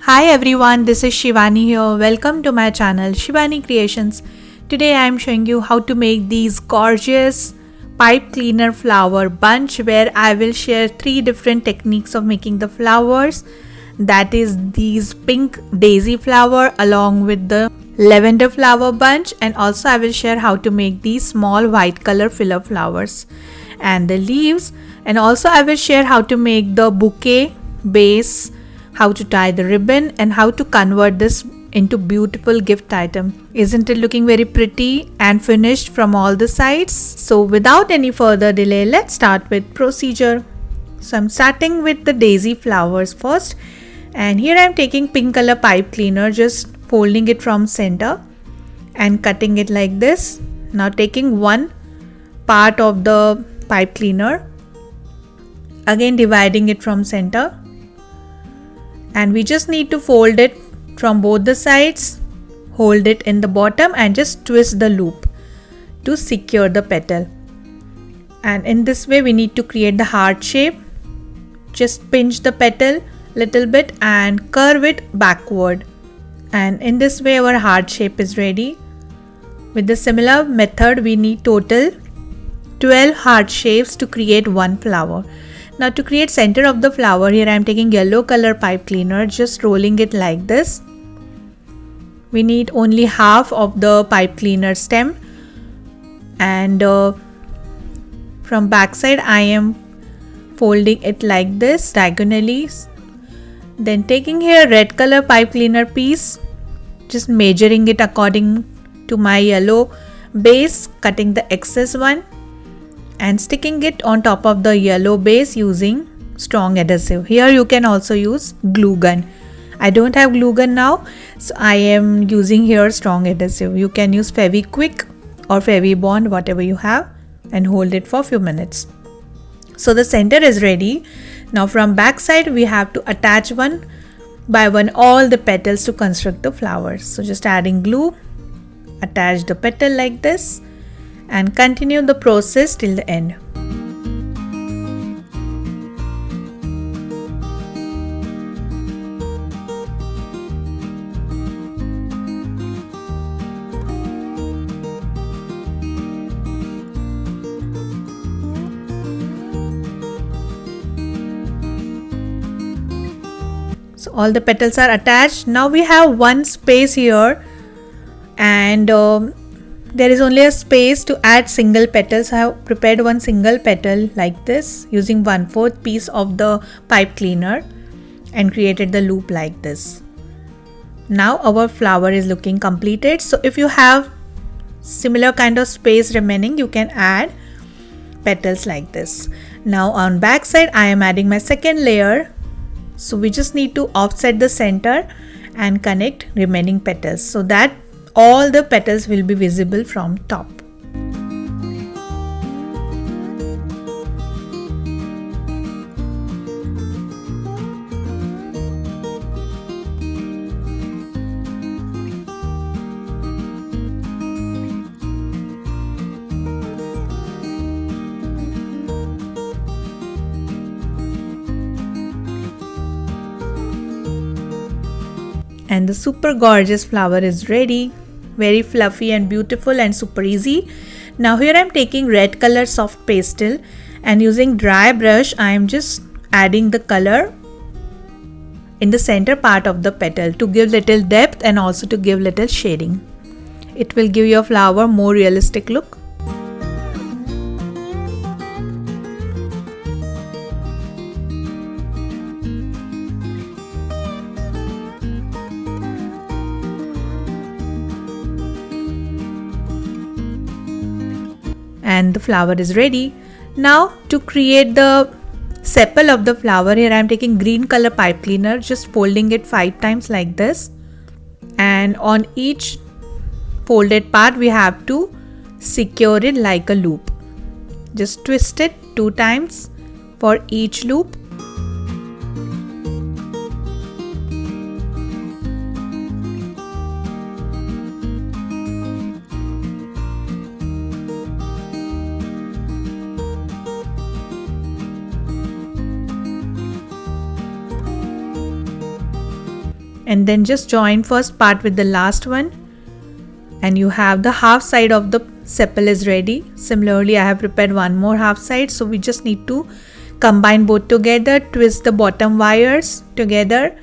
Hi everyone, this is Shivani here. Welcome to my channel Shivani Creations. Today I am showing you how to make these gorgeous pipe cleaner flower bunch where I will share 3 different techniques of making the flowers. That is these pink daisy flower along with the lavender flower bunch, and also I will share how to make these small white color filler flowers and the leaves, and also I will share how to make the bouquet base, how to tie the ribbon, and how to convert this into beautiful gift item. Isn't it looking very pretty and finished from all the sides? So without any further delay, let's start with procedure. So I'm starting with the daisy flowers first, and here I'm taking pink color pipe cleaner, just folding it from center and cutting it like this. Now taking one part of the pipe cleaner, again dividing it from center, and we just need to fold it from both the sides, hold it in the bottom and just twist the loop to secure the petal. And in this way we need to create the heart shape. Just pinch the petal little bit and curve it backward, and in this way our heart shape is ready. With the similar method we need total 12 heart shapes to create one flower. Now to create center of the flower, here I am taking yellow color pipe cleaner, just rolling it like this. We need only half of the pipe cleaner stem, and from back side I am folding it like this diagonally. Then taking here red color pipe cleaner piece, just measuring it according to my yellow base, cutting the excess one and sticking it on top of the yellow base using strong adhesive. Here you can also use glue gun. I don't have glue gun now, so I am using here strong adhesive. You can use Fevikwik or Fevibond, whatever you have, and hold it for a few minutes. So the center is ready. Now from back side we have to attach one by one all the petals to construct the flowers. So just adding glue, attach the petal like this, and continue the process till the end. So all the petals are attached. Now we have one space here, and there is only a space to add single petals. I have prepared one single petal like this using 1/4 piece of the pipe cleaner and created the loop like this. Now our flower is looking completed. So if you have similar kind of space remaining, you can add petals like this. Now on back side I am adding my second layer. So we just need to offset the center and connect remaining petals so that all the petals will be visible from top. And the super gorgeous flower is ready. Very fluffy and beautiful and super easy. Now here I am taking red color soft pastel, and using dry brush I am just adding the color in the center part of the petal to give little depth and also to give little shading. It will give your flower more realistic look. And the flower is ready. Now to create the sepal of the flower, here I am taking green color pipe cleaner, just folding it 5 times like this, and on each folded part we have to secure it like a loop. Just twist it 2 times for each loop. and then just join first part with the last one, and you have the half side of the sepal is ready. Similarly, I have prepared one more half side, so we just need to combine both together, twist the bottom wires together,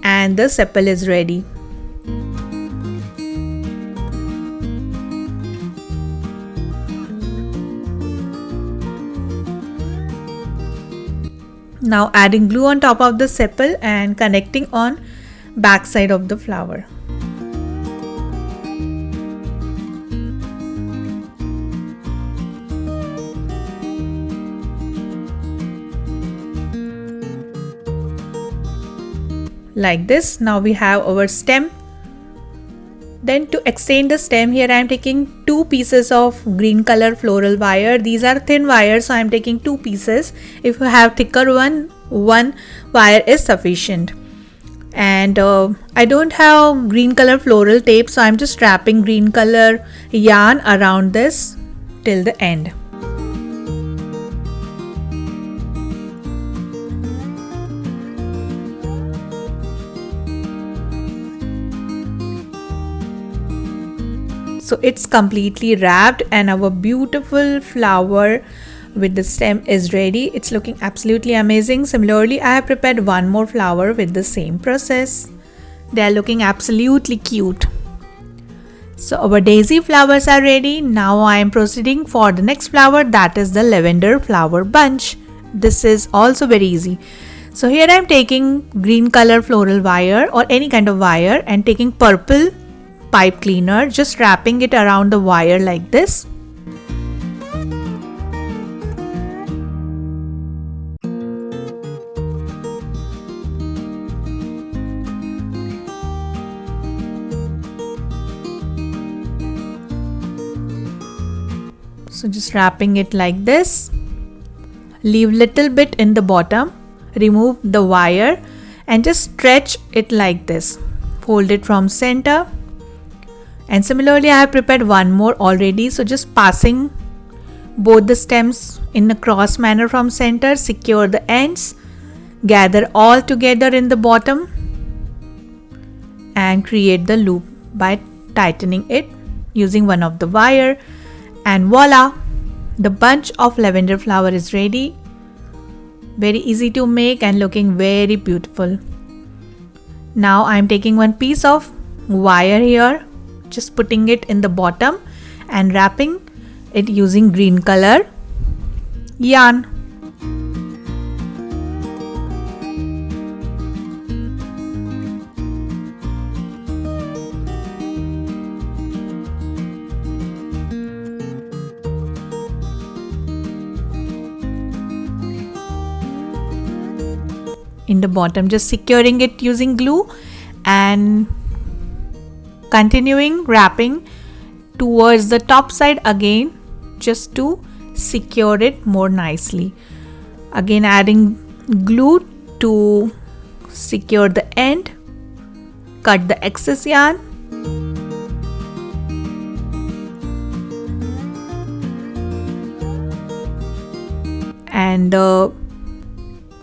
and the sepal is ready. Now adding glue on top of the sepal and connecting on back side of the flower. Like this. Now we have our stem. Then to extend the stem, here I am taking 2 pieces of green color floral wire. These are thin wires, so I am taking 2 pieces. If you have thicker one wire is sufficient. And I don't have green color floral tape, so I am just wrapping green color yarn around this till the end. So it's completely wrapped and our beautiful flower with the stem is ready. It's looking absolutely amazing. Similarly, I have prepared one more flower with the same process. They are looking absolutely cute. So our daisy flowers are ready. Now I am proceeding for the next flower, that is the lavender flower bunch. This is also very easy. So here I am taking green color floral wire or any kind of wire and taking purple pipe cleaner, just wrapping it around the wire like this. So just wrapping it like this. Leave little bit in the bottom, remove the wire and just stretch it like this. Fold it from center. And similarly, I have prepared one more already. So just passing both the stems in a cross manner from center, secure the ends, gather all together in the bottom and create the loop by tightening it using one of the wire, and voila, the bunch of lavender flower is ready. Very easy to make and looking very beautiful. Now I am taking one piece of wire here, just putting it in the bottom and wrapping it using green color yarn. In the bottom, just securing it using glue and continuing wrapping towards the top side again, just to secure it more nicely. Again adding glue to secure the end, cut the excess yarn, and the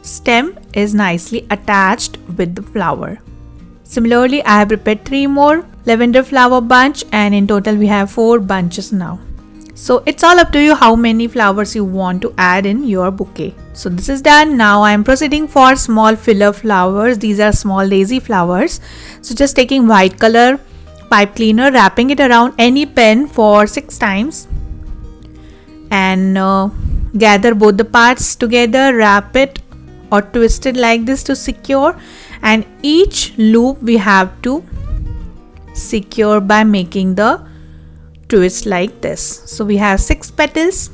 stem is nicely attached with the flower. Similarly, I have prepared 3 more lavender flower bunch and in total we have 4 bunches now. So it's all up to you how many flowers you want to add in your bouquet. So this is done. Now I am proceeding for small filler flowers. These are small daisy flowers. So just taking white color pipe cleaner, wrapping it around any pen for 6 times and gather both the parts together, wrap it or twist it like this to secure, and each loop we have to secure by making the twist like this. So we have 6 petals.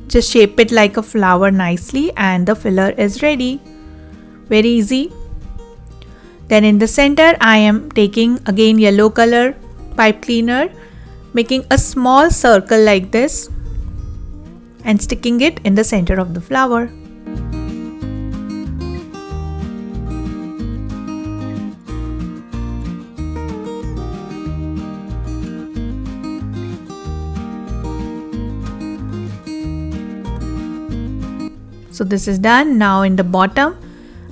Just shape it like a flower nicely and the filler is ready. Very easy. Then in the center I am taking again yellow color pipe cleaner, making a small circle like this and sticking it in the center of the flower. So this is done. Now in the bottom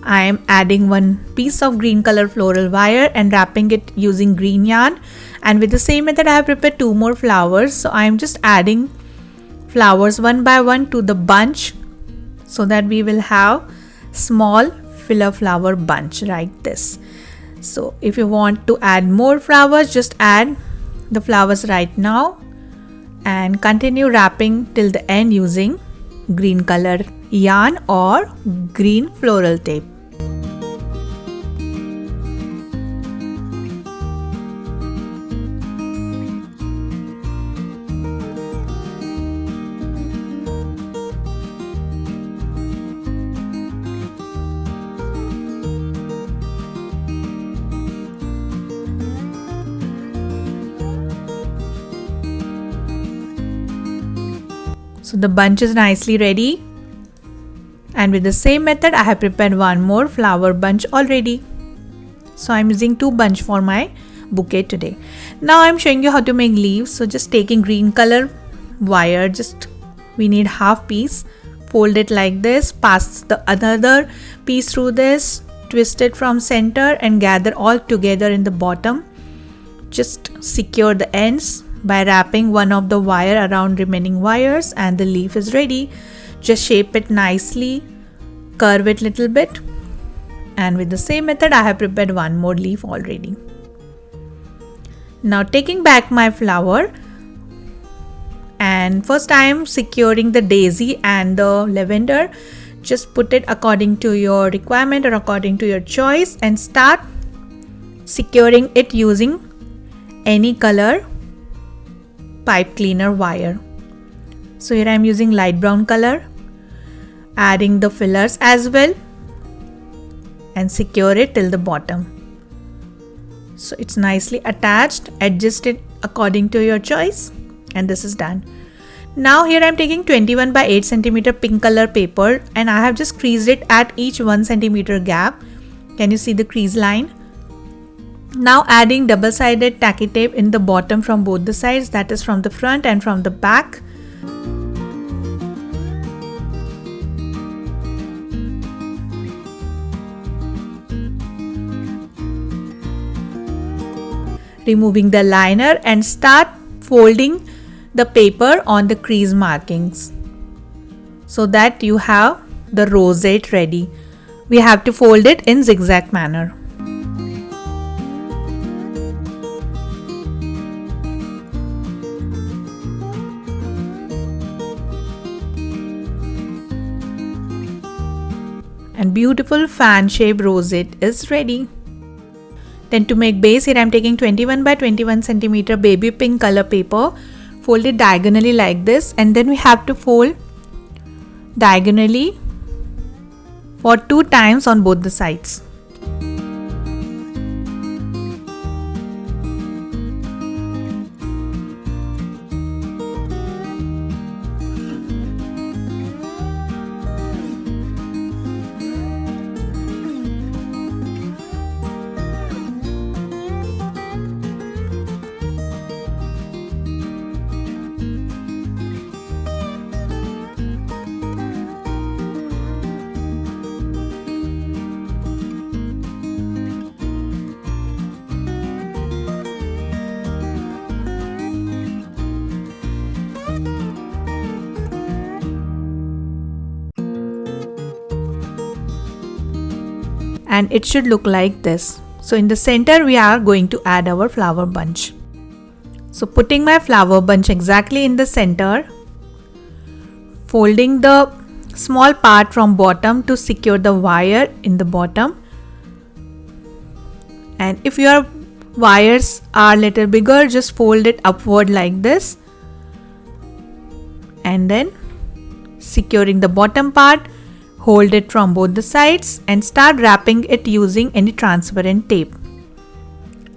I am adding one piece of green color floral wire and wrapping it using green yarn, and with the same method I have prepared 2 more flowers. So I am just adding flowers one by one to the bunch so that we will have small filler flower bunch like this. So if you want to add more flowers, just add the flowers right now and continue wrapping till the end using green color yarn or green floral tape. So the bunch is nicely ready, and with the same method I have prepared one more flower bunch already. So I'm using 2 bunch for my bouquet today. Now I'm showing you how to make leaves. So just taking green color wire, we need half piece, fold it like this, pass the another piece through this, twist it from center and gather all together in the bottom. Just secure the ends by wrapping one of the wire around remaining wires, and the leaf is ready. Just shape it nicely, curve it little bit, and with the same method I have prepared one more leaf already. Now taking back my flower, and first I am securing the daisy and the lavender. Just put it according to your requirement or according to your choice and start securing it using any color pipe cleaner wire. So here I am using light brown color, adding the fillers as well and secure it till the bottom. So it's nicely attached. Adjust it according to your choice, and this is done. Now here I am taking 21 by 8 cm pink color paper, and I have just creased it at each 1 cm gap. Can you see the crease line? Now adding double-sided tacky tape in the bottom from both the sides, that is from the front and from the back. Removing the liner and start folding the paper on the crease markings so that you have the rosette ready. We have to fold it in zigzag manner. And beautiful fan shaped rosette is ready. Then to make base, here I am taking 21 by 21 cm baby pink color paper, fold it diagonally like this, and then we have to fold diagonally for 2 times on both the sides. And it should look like this. So in the center we are going to add our flower bunch. So putting my flower bunch exactly in the center, folding the small part from bottom to secure the wire in the bottom. And if your wires are little bigger, just fold it upward like this, and then securing the bottom part, hold it from both the sides and start wrapping it using any transparent tape.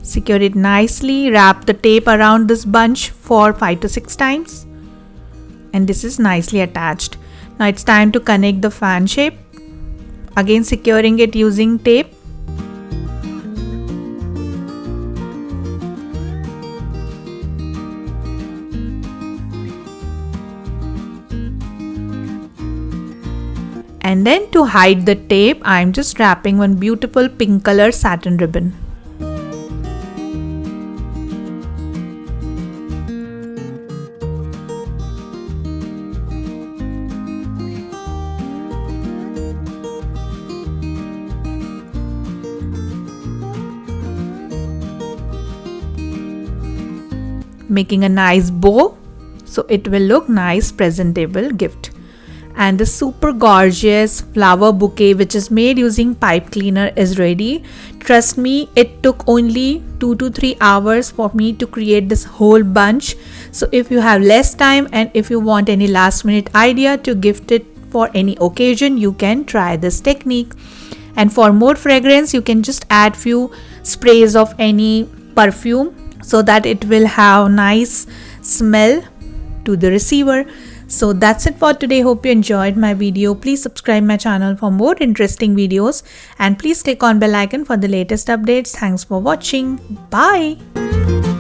Secure it nicely, wrap the tape around this bunch for 5 to 6 times, and this is nicely attached. Now it's time to connect the fan shape, again securing it using tape. And then to hide the tape, I'm just wrapping one beautiful pink color satin ribbon. Making a nice bow so it will look nice, presentable gift. And the super gorgeous flower bouquet, which is made using pipe cleaner, is ready. Trust me, it took only 2 to 3 hours for me to create this whole bunch. So if you have less time and if you want any last minute idea to gift it for any occasion, you can try this technique. And for more fragrance, you can just add few sprays of any perfume so that it will have nice smell to the receiver. So that's it for today. Hope you enjoyed my video. Please subscribe my channel for more interesting videos and please click on bell icon for the latest updates. Thanks for watching. Bye.